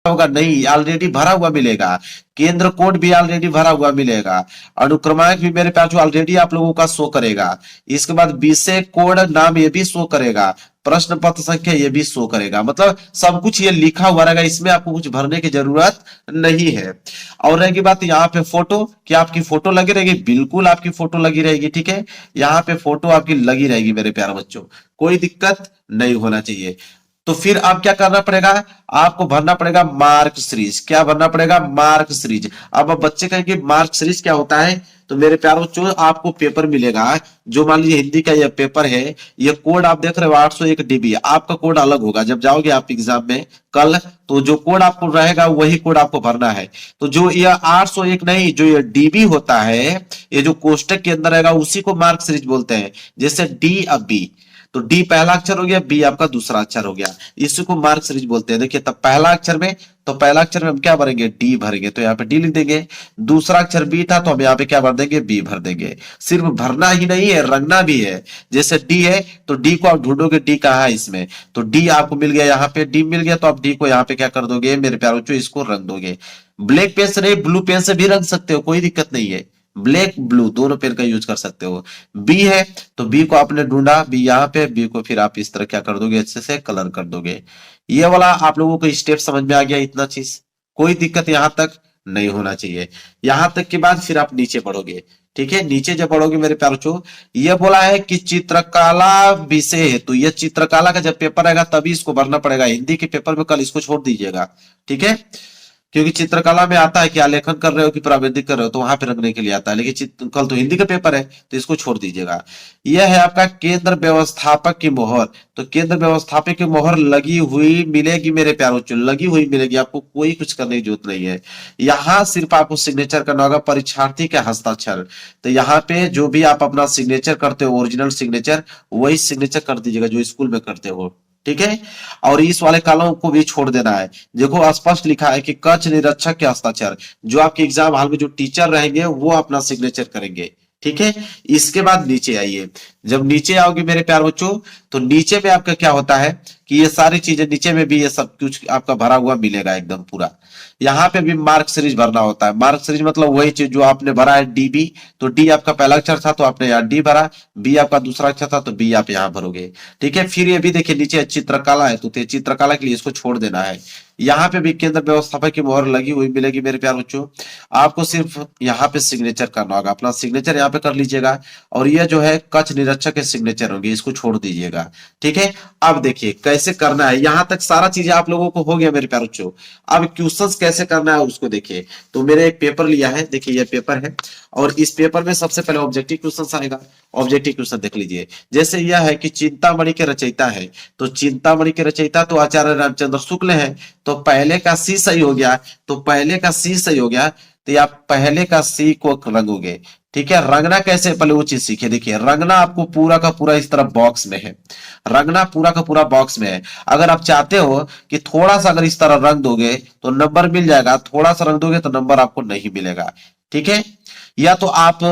होगा नहीं, ऑलरेडी भरा हुआ मिलेगा। केंद्र कोड भी ऑलरेडी भरा हुआ मिलेगा। अनुक्रमांक भी मेरे पास ऑलरेडी आप लोगों का शो करेगा। इसके बाद विषय कोड नाम ये भी शो करेगा। प्रश्न पत्र संख्या ये भी शो करेगा। मतलब सब कुछ ये लिखा हुआ रहेगा, इसमें आपको कुछ भरने की जरूरत नहीं है। और रहेगी बात यहाँ पे फोटो, क्या आपकी फोटो लगी रहेगी? बिल्कुल आपकी फोटो लगी रहेगी। ठीक है, यहाँ पे फोटो आपकी लगी रहेगी मेरे प्यारे बच्चों, कोई दिक्कत नहीं होना चाहिए। तो फिर अब क्या करना पड़ेगा? आपको भरना पड़ेगा मार्क सीरीज। क्या भरना पड़ेगा? Mark series. अब बच्चे कहेंगे मार्क सीरीज क्या होता है? तो मेरे प्यारे बच्चों, आपको पेपर मिलेगा, जो मान लीजिए हिंदी का ये पेपर है, ये कोड आप देख रहे हो 801 डीबी, आपका कोड अलग होगा। जब जाओगे आप एग्जाम में कल, तो जो कोड आपको रहेगा वही कोड आपको भरना है। तो जो ये 801 नहीं, जो ये डीबी होता है, ये जो कोष्टक के अंदर रहेगा, उसी को मार्क सीरीज बोलते हैं। जैसे डी अब बी, तो डी पहला अक्षर हो गया, बी आपका दूसरा अक्षर हो गया, इसी को मार्क सीरीज बोलते हैं। देखिए, तब पहला अक्षर में, तो पहला अक्षर में हम क्या भरेंगे? डी भरेंगे, तो यहाँ पे डी लिख देंगे। दूसरा अक्षर बी था, तो हम यहाँ पे क्या भर देंगे? बी भर देंगे। सिर्फ भरना ही नहीं है, रंगना भी है। जैसे डी है, तो डी को आप ढूंढोगे, डी कहाँ है इसमें, तो डी आपको मिल गया, यहाँ पे डी मिल गया, तो आप डी को यहाँ पे क्या कर दोगे मेरे प्यारे बच्चों? इसको रंग दोगे। ब्लैक पेन से नहीं, ब्लू पेन से भी रंग सकते हो, कोई दिक्कत नहीं है। ब्लैक ब्लू दोनों पेन का यूज कर सकते हो। बी है, तो बी को आपने ढूंढा, बी यहाँ पे, बी को फिर आप इस तरह क्या कर दोगे? अच्छे से कलर कर दोगे। ये वाला आप लोगों को स्टेप समझ में आ गया? इतना चीज, कोई दिक्कत यहां तक नहीं होना चाहिए। यहां तक के बाद फिर आप नीचे पढ़ोगे। ठीक है, नीचे जब पढ़ोगे मेरे प्यारे बच्चों, ये बोला है कि चित्रकला विषय है, तो ये चित्रकला का जब पेपर आएगा तभी इसको भरना पड़ेगा। हिंदी के पेपर में कल इसको छोड़ दीजिएगा। ठीक है, क्योंकि चित्रकला में आता है कि आलेखन कर रहे हो कि प्रावृद्धिक कर रहे हो, तो वहां पे रखने के लिए आता है। लेकिन कल तो हिंदी का पेपर है, तो इसको छोड़ दीजिएगा। यह है आपका केंद्र व्यवस्थापक की मोहर। तो केंद्र व्यवस्थापक की मोहर लगी हुई मिलेगी मेरे प्यारे बच्चों, लगी हुई मिलेगी, आपको कोई कुछ करने की जरूरत नहीं है। यहाँ सिर्फ आपको सिग्नेचर करना होगा, परीक्षार्थी के हस्ताक्षर। तो यहाँ पे जो भी आप अपना सिग्नेचर करते हो, ओरिजिनल सिग्नेचर, वही सिग्नेचर कर दीजिएगा जो स्कूल में करते हो। ठीक है, और इस वाले कॉलम को भी छोड़ देना है। देखो स्पष्ट लिखा है कि कक्ष निरीक्षक के हस्ताक्षर, जो आपके एग्जाम हॉल में जो टीचर रहेंगे वो अपना सिग्नेचर करेंगे। ठीक है, इसके बाद नीचे आइए। जब नीचे आओगे मेरे प्यार बच्चों, तो नीचे में आपका क्या होता है कि ये सारी चीजें नीचे में भी ये सब कुछ आपका भरा हुआ मिलेगा एकदम पूरा। यहाँ पे भी मार्क सीरीज भरना होता है। मार्क सीरीज मतलब वही चीज जो आपने भरा है, डीबी, तो डी आपका पहला अक्षर था तो आपने यहाँ डी भरा, बी आपका दूसरा अक्षर था तो बी आप यहाँ भरोगे। ठीक है, फिर ये भी देखिए नीचे चित्रकला है, तो चित्रकला के लिए इसको छोड़ देना है। यहाँ पे भी केंद्र व्यवस्थापक की मोहर लगी हुई मिलेगी मेरे प्यार बच्चों। आपको सिर्फ यहाँ पे सिग्नेचर करना होगा, अपना सिग्नेचर यहाँ पे कर लीजिएगा। और ये जो है कक्ष निरीक्षक के सिग्नेचर होंगे, इसको छोड़ दीजिएगा। ठीक है, अब देखिए कैसे करना है। यहाँ तक सारा चीजें आप लोगों को हो गया मेरे प्यार बच्चों। अब क्वेश्चंस कैसे करना है उसको देखिए। तो मेरे एक पेपर लिया है, देखिए ये पेपर है, और इस पेपर में सबसे पहले ऑब्जेक्टिव क्वेश्चन आएगा। ऑब्जेक्टिव क्वेश्चन देख लीजिए। जैसे यह है कि चिंतामणि के रचयिता है, तो चिंतामणि के रचयिता तो आचार्य रामचंद्र शुक्ल है, तो पहले का सी सही हो गया। तो पहले का सी सही हो गया, तो आप पहले का सी को रंगोगे। ठीक है, रंगना कैसे, पहले वो चीज सीखे। देखिए, रंगना आपको पूरा का पूरा इस तरह बॉक्स में है, रंगना पूरा का पूरा बॉक्स में है। अगर आप चाहते हो कि थोड़ा सा अगर इस तरह रंग दोगे तो नंबर मिल जाएगा, थोड़ा सा रंग दोगे तो नंबर आपको नहीं मिलेगा। ठीक है, या तो आप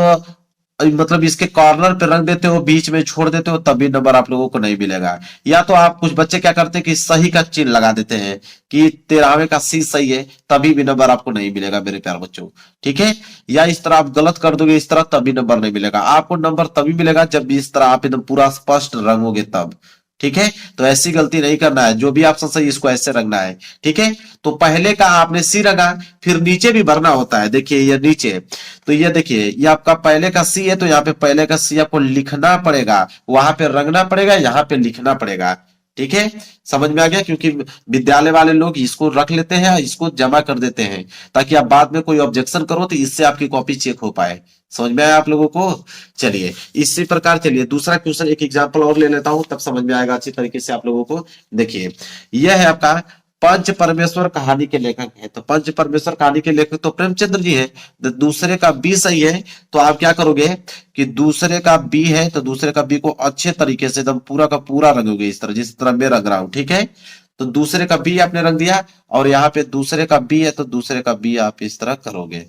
मतलब इसके कॉर्नर पे रंग देते हो, बीच में छोड़ देते हो, तब भी नंबर आप लोगों को नहीं मिलेगा। या तो आप कुछ बच्चे क्या करते हैं कि सही का चिन्ह लगा देते हैं कि 13वें का सी सही है, तभी भी नंबर आपको नहीं मिलेगा मेरे प्यार बच्चों। ठीक है, या इस तरह आप गलत कर दोगे इस तरह, तभी नंबर नहीं मिलेगा। आपको नंबर तभी मिलेगा जब भी इस तरह आप एकदम पूरा स्पष्ट रंगोगे तब। ठीक है, तो ऐसी गलती नहीं करना है, जो भी ऑप्शन सही इसको ऐसे रंगना है। ठीक है, तो पहले का आपने सी रंगा, फिर नीचे भी भरना होता है। देखिए ये नीचे, तो ये देखिए ये आपका पहले का सी है, तो यहाँ पे पहले का सी आपको लिखना पड़ेगा, वहां पे रंगना पड़ेगा, यहाँ पे लिखना पड़ेगा। ठीक है, समझ में आ गया? क्योंकि विद्यालय वाले लोग इसको रख लेते हैं, इसको जमा कर देते हैं, ताकि आप बाद में कोई ऑब्जेक्शन करो तो इससे आपकी कॉपी चेक हो पाए। समझ में आया आप लोगों को? चलिए इसी प्रकार, चलिए दूसरा क्वेश्चन एक एग्जांपल और ले लेता हूं, तब समझ में आएगा अच्छी तरीके से आप लोगों को। देखिए, यह है आपका पंच परमेश्वर कहानी के लेखक है, तो पंच परमेश्वर कहानी के लेखक तो प्रेमचंद्र जी है। तो दूसरे का बी सही है, तो आप क्या करोगे कि दूसरे का बी है, तो दूसरे का बी को अच्छे तरीके से एकदम पूरा का पूरा रंगोगे, इस तरह जिस तरह मैं रंग रहा हूं। ठीक है, तो दूसरे का बी आपने रंग दिया, और यहाँ पे दूसरे का बी है, तो दूसरे का बी आप इस तरह करोगे।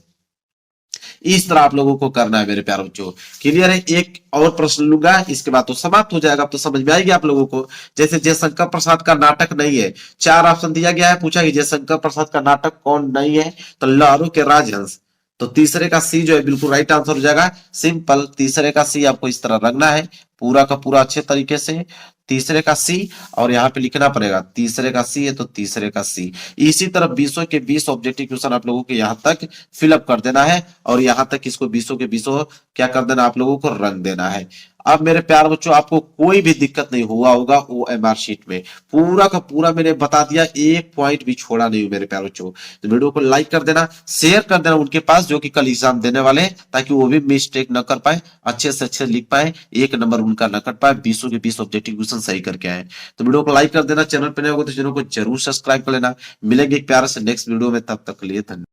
इस तरह आप लोगों को करना है मेरे प्यारे बच्चों। क्लियर है? एक और प्रश्न लूंगा, इसके बाद तो समाप्त हो जाएगा। अब तो समझ में आएगी आप लोगों को। जैसे जयशंकर प्रसाद का नाटक नहीं है, 4 ऑप्शन दिया गया है, पूछा कि जयशंकर प्रसाद का नाटक कौन नहीं है, तो लहरों के राजहंस। तो तीसरे का सी जो है बिल्कुल राइट आंसर हो जाएगा। सिंपल, तीसरे का सी आपको इस तरह रखना है पूरा का पूरा अच्छे तरीके से, तीसरे का सी, और यहाँ पे लिखना पड़ेगा तीसरे का सी है तो तीसरे का सी। इसी तरह 20 के 20 ऑब्जेक्टिव क्वेश्चन आप लोगों को यहाँ तक फिलअप कर देना है, और यहाँ तक इसको 20 के 20 क्या कर देना, आप लोगों को रंग देना है। अब मेरे प्यार बच्चों, आपको कोई भी दिक्कत नहीं हुआ होगा OMR शीट में, पूरा का पूरा मैंने बता दिया, एक पॉइंट भी छोड़ा नहीं हूं मेरे प्यार बच्चों। तो वीडियो को लाइक कर देना, शेयर कर देना उनके पास जो कि कल एग्जाम देने वाले हैं, ताकि वो भी मिस्टेक न कर पाए, अच्छे से अच्छे लिख पाए, एक नंबर उनका न कट पाए, 20 के 20 ऑब्जेक्टिव क्वेश्चन सही करके आए। तो वीडियो को लाइक कर देना, चैनल पर नए होगा तो चैनल को जरूर सब्सक्राइब कर लेना। मिलेंगे एक प्यारे से नेक्स्ट वीडियो में, तब तक के लिए धन्यवाद।